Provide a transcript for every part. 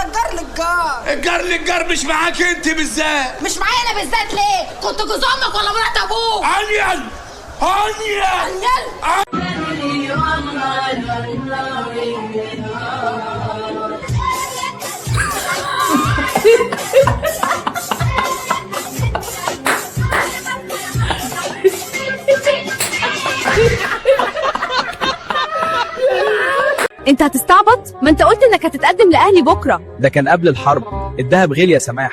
الجار للجار. الجار للجار مش معاك انت بالذات. مش معايا انا بالذات ليه؟ كنت جوز امك ولا مرات ابوك؟ انيل انت هتستعبط؟ ما انت قلت انك هتتقدم لاهلي بكره. ده كان قبل الحرب. الدهب غلي يا سماح.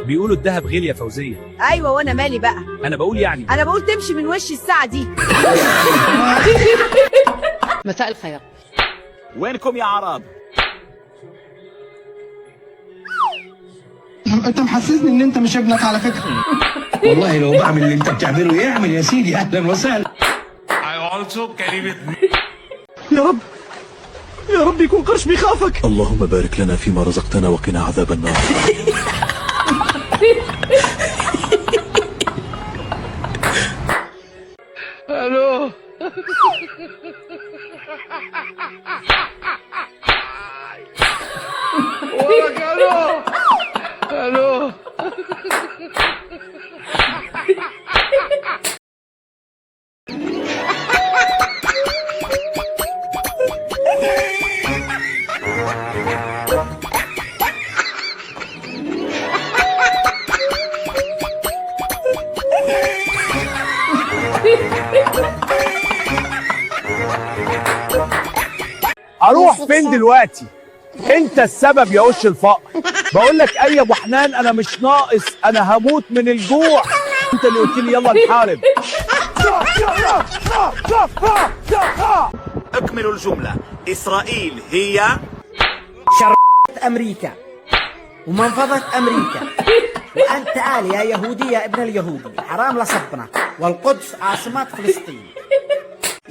بيقولوا الدهب غلي يا فوزية. ايوه وانا مالي بقى؟ انا بقول يعني انا بقول تمشي من وش الساعه دي. مساء الخير. وينكم يا عرب؟ انت محسسني ان انت مش ابنك على فكره. والله لو بعمل اللي انت بتعمله اعمل يا سيدي، اهلا وسهلا. يا رب يا رب يكون قرش بيخافك. اللهم بارك لنا فيما رزقتنا وقنا عذاب النار. الو وراك. الو اروح فين دلوقتي؟ انت السبب يا وش الفقر. بقول لك اي ابو حنان انا مش ناقص، انا هموت من الجوع. انت اللي قلت لي يلا نحارب. اكمل الجملة. اسرائيل هي أمريكا ومنفضة أمريكا، وأنت آل يا يهودي يا ابن اليهودي، حرام لصبنا، والقدس عاصمة فلسطين.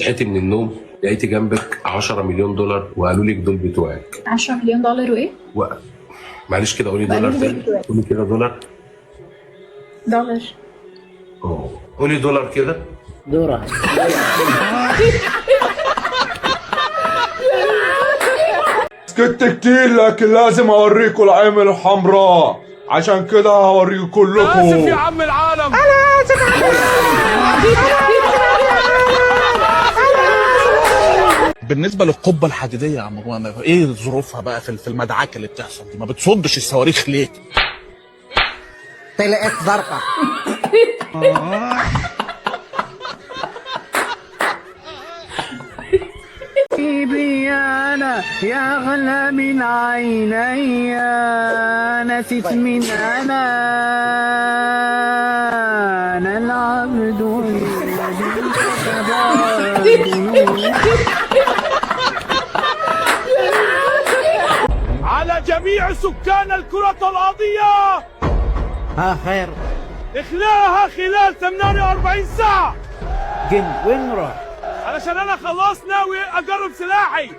صحيتي من النوم لقيتي جنبك 10 مليون دولار وقالوا لك دول بتوعك. 10 مليون دولار وايه؟ معلش كده قولي دولار تاني. قولي كده دولار. دولار. قولي دولار كده. دورة. سكت كتير لكن لازم اوريكم العين الحمراء، عشان كده هوريكم كلكم. اسف يا عم العالم. بالنسبه للقبه الحديديه يا عم جوانا، ايه ظروفها بقى في المدعكه اللي بتحصل دي؟ ما بتصدش الصواريخ ليه؟ طلعت زرقاء. حبيبي انا يا اغلى من عيني، نسيت من انا العبد على جميع سكان الكرة الأرضية، ها خير. اخلعها خلال 48 ساعة. جن وين نروح؟ علشان أنا خلاص ناوي أجرب سلاحي.